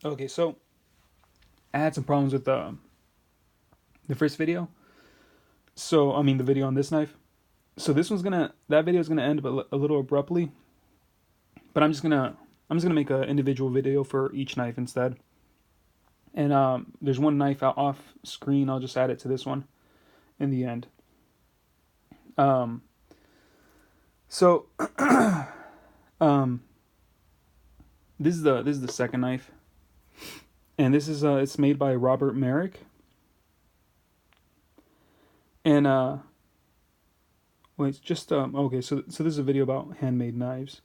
Okay, so I had some problems with the first video. So I mean the video on this knife. So that video is gonna end a little abruptly, but I'm just gonna make an individual video for each knife instead. And there's one knife out off screen. I'll just add it to this one in the end. Um, so um, this is the second knife, and this is it's made by Robert Marek, and well, it's just okay. So this is a video about handmade knives.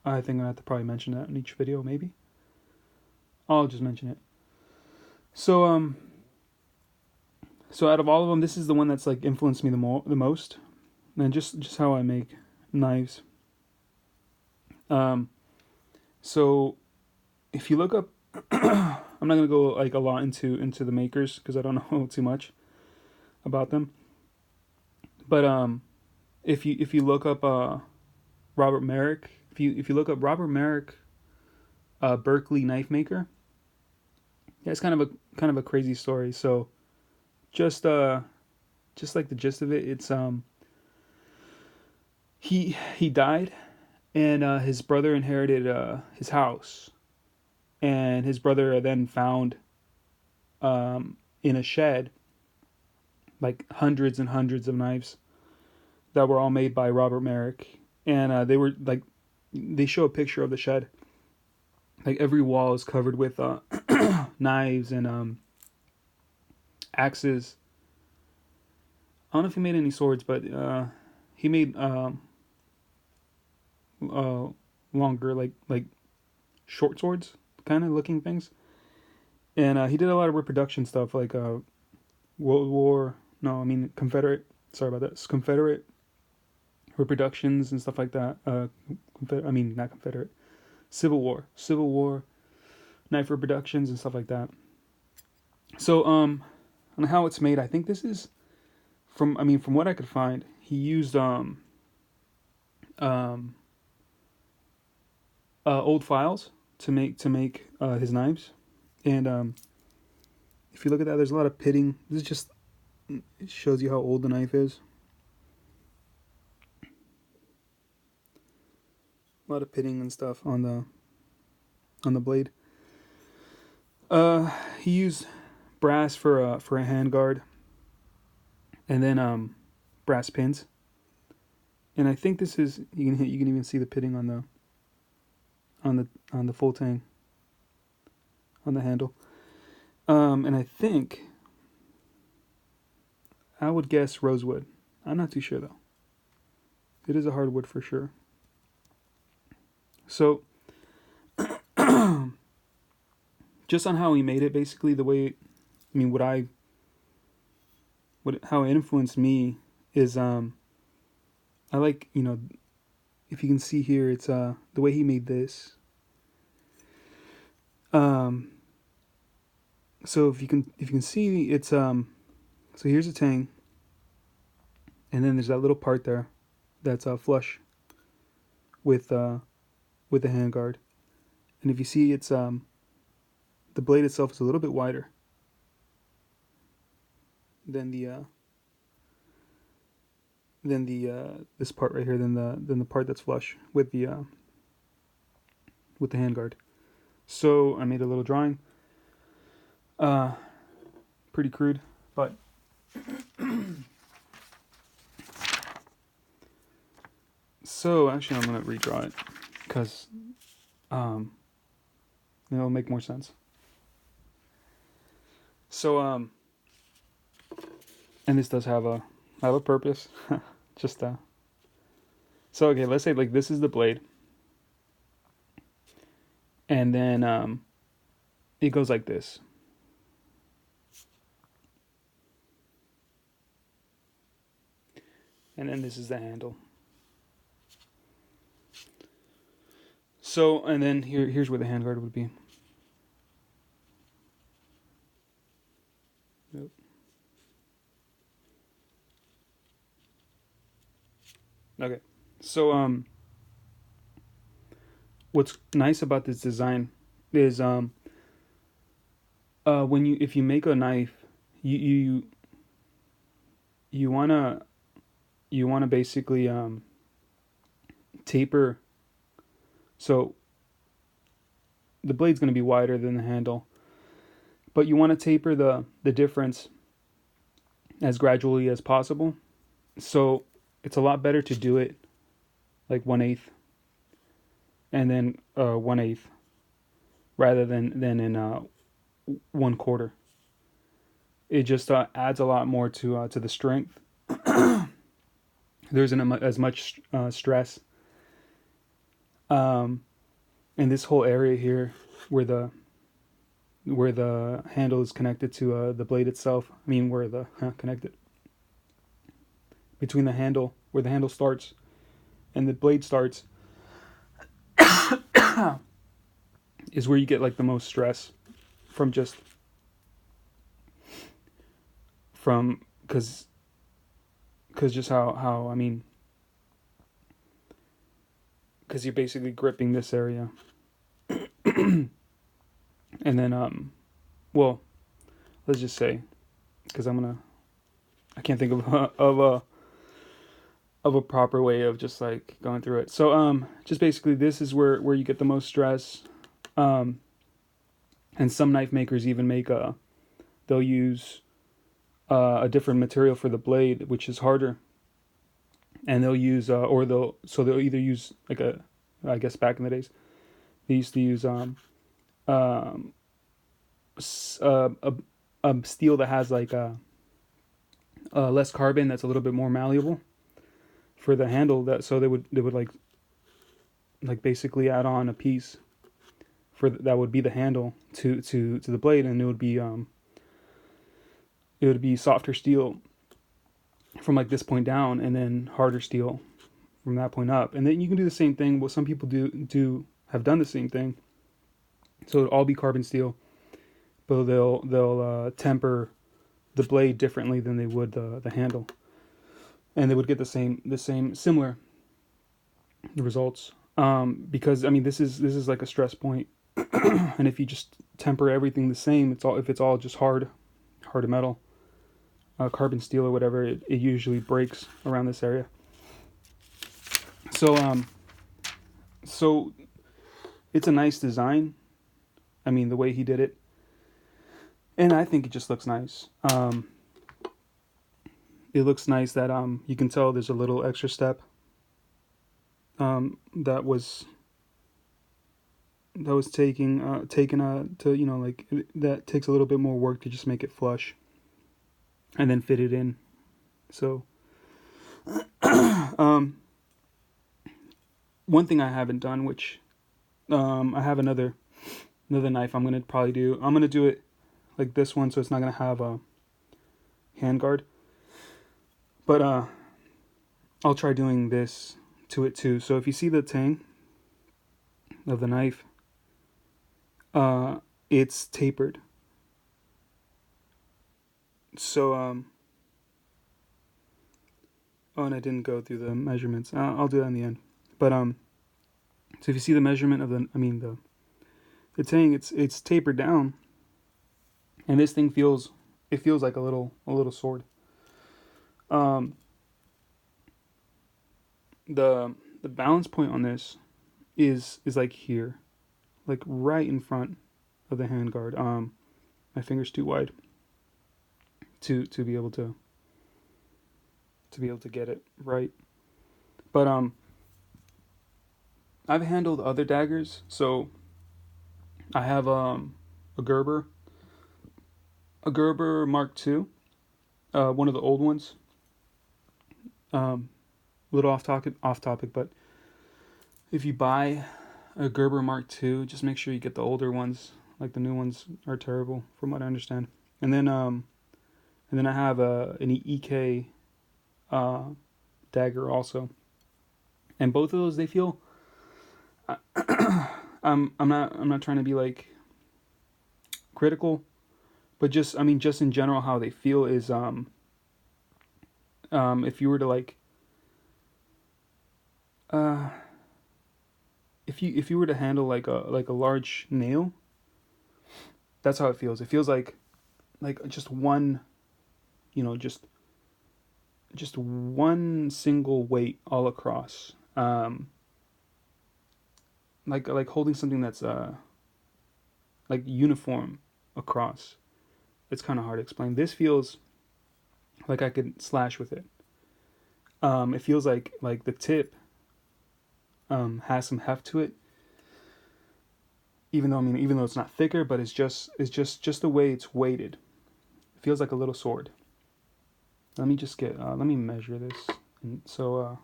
I think I have to probably mention that in each video, maybe. I'll just mention it. So so out of all of them, this is the one that's like influenced me the most, and just how I make knives. Um, so if you look up, I'm not gonna go like a lot into the makers because I don't know too much about them. But if you look up Robert Marek, if you look up Robert Marek, Berkeley knife maker, yeah, it's kind of a crazy story. So just just like the gist of it, it's he died, and his brother inherited his house, and his brother then found in a shed like hundreds and hundreds of knives that were all made by Robert Marek, and they were like they show a picture of the shed. Like every wall is covered with knives and axes. I don't know if he made any swords, but he made uh, longer, like short swords, kind of looking things. And he did a lot of reproduction stuff, like World War. No, I mean Confederate. Sorry about that. It's Confederate reproductions and stuff like that. I mean not Confederate. Civil War knife reproductions and stuff like that. So on how it's made, I think this is from what I could find, he used um old files to make his knives, and if you look at that, there's a lot of pitting. This is just it shows you how old the knife is. A lot of pitting and stuff on the blade. He used brass for a hand guard, and then brass pins. And I think this is you can even see the pitting on the full tang on the handle. And I think I would guess rosewood. I'm not too sure though. It is a hardwood for sure. So just on how he made it, basically the way, I mean, what how it influenced me is I like if you can see here, it's the way he made this. Um, so if you can see, it's so here's a tang, and then there's that little part there that's flush with with the handguard, and if you see, it's the blade itself is a little bit wider than the this part right here than the part that's flush with the handguard. So I made a little drawing, uh, pretty crude, but so actually I'm gonna redraw it because um, it'll make more sense. So and this does have a purpose, just so okay, let's say like this is the blade, and then it goes like this, and then this is the handle. So and then here's where the handguard would be. Yep. Okay, so what's nice about this design is when you if you make a knife, you you wanna basically taper. So the blade's gonna be wider than the handle, but you want to taper the difference as gradually as possible. So it's a lot better to do it like 1/8 and then 1/8 rather than in 1/4. It just adds a lot more to the strength. There isn't as much stress um, in this whole area here where the handle is connected to the blade itself. I mean, where the connected between the handle, where the handle starts and the blade starts, is where you get like the most stress from just from because just how I mean, because you're basically gripping this area, and then well, let's just say, because I can't think of of a proper way of just like going through it. So just basically this is where you get the most stress. Um, and some knife makers even make they'll use a different material for the blade, which is harder, and they'll use they'll either use like a, I guess back in the days they used to use um a, a steel that has like less carbon, that's a little bit more malleable for the handle, that so they would like basically add on a piece for that would be the handle to the blade, and it would be softer steel from like this point down, and then harder steel from that point up. And then you can do the same thing. What some people do have done the same thing. So it'll all be carbon steel, but they'll temper the blade differently than they would the handle, and they would get the same similar results. Because I mean this is like a stress point, and if you just temper everything the same, if it's all just hard metal, carbon steel or whatever, it usually breaks around this area. So so it's a nice design. I mean, the way he did it, and I think it just looks nice. It looks nice that you can tell there's a little extra step that was taken to, you know, like that takes a little bit more work to just make it flush and then fit it in. So one thing I haven't done, which I have another knife I'm gonna probably do. I'm gonna do it like this one, so it's not gonna have a handguard. But I'll try doing this to it too. So if you see the tang of the knife, it's tapered. So oh, and I didn't go through the measurements. I'll do that in the end. But so if you see the measurement of the tang, it's tapered down, and this thing feels like a little sword. Um, the balance point on this is like here, like right in front of the handguard. My finger's too wide to be able to get it right. But I've handled other daggers, so I have a Gerber Mark II, one of the old ones. A little off topic, but if you buy a Gerber Mark II, just make sure you get the older ones. Like the new ones are terrible, from what I understand. And then I have an EK dagger also, and both of those, they feel. I'm not trying to be like critical, but just just in general how they feel is if you were to like if you were to handle like a large nail, That's how it feels. It feels like just one, you know, just one single weight all across. Like holding something that's like uniform across. It's kind of hard to explain. This feels like I could slash with it. It feels like the tip has some heft to it. Even though it's not thicker, but it's just the way it's weighted. It feels like a little sword. Let me just let me measure this. And so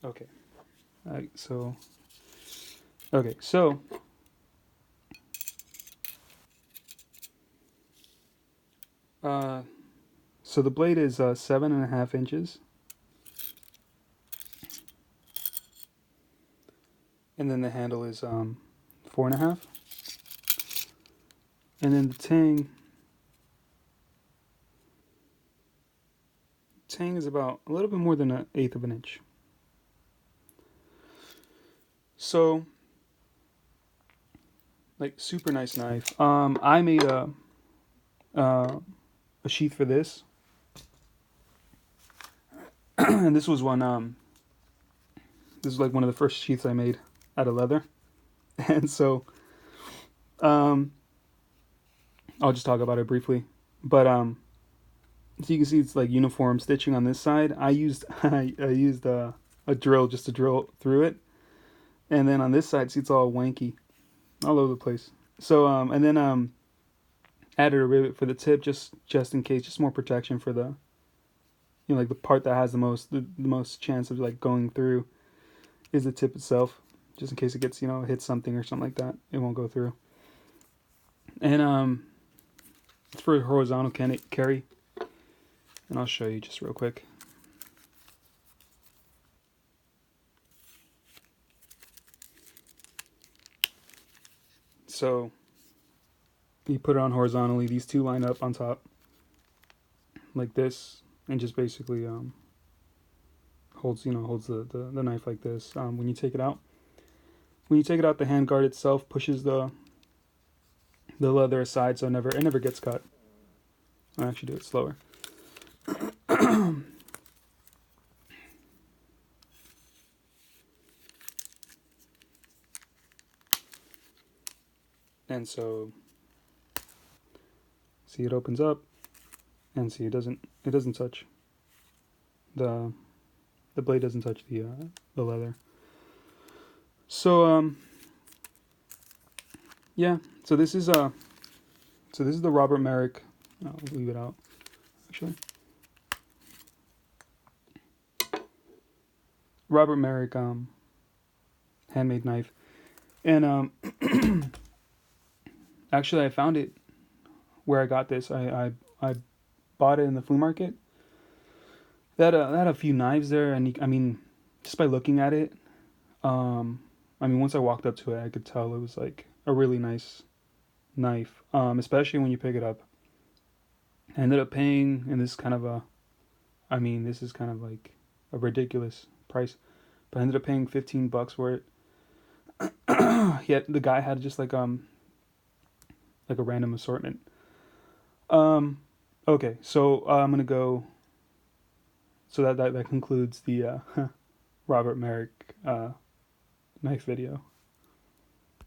okay. So okay, uh so the blade is 7.5 inches, and then the handle is 4.5, and then the tang is about a little bit more than 1/8 of an inch. So like super nice knife. I made uh, a sheath for this, and this was one. This is like one of the first sheaths I made out of leather, and so um, I'll just talk about it briefly. But so you can see it's like uniform stitching on this side. I used I used a drill just to drill through it, and then on this side, see it's all wanky, all over the place. So and then added a rivet for the tip just in case, just more protection for the, like the part that has the most chance of like going through is the tip itself, just in case it gets, hits something or something like that, it won't go through. And it's for horizontal carry, and I'll show you just real quick. So you put it on horizontally, these two line up on top like this, and just basically holds the knife like this. When you take it out, the hand guard itself pushes the leather aside, so it never gets cut. I'll actually do it slower. And so see, it opens up, and see, it doesn't touch the blade, doesn't touch the leather. So yeah, so this is the Robert Marek. I'll leave it out actually. Robert Marek handmade knife, and actually I found it where I got this. I bought it in the flea market. They had a few knives there, and just by looking at it, once I walked up to it, I could tell it was like a really nice knife, especially when you pick it up. I ended up paying, and this is kind of like a ridiculous price, but I ended up paying $15 for it. Yet the guy had just like a random assortment. Okay, so I'm gonna go. So that concludes the Robert Marek knife video.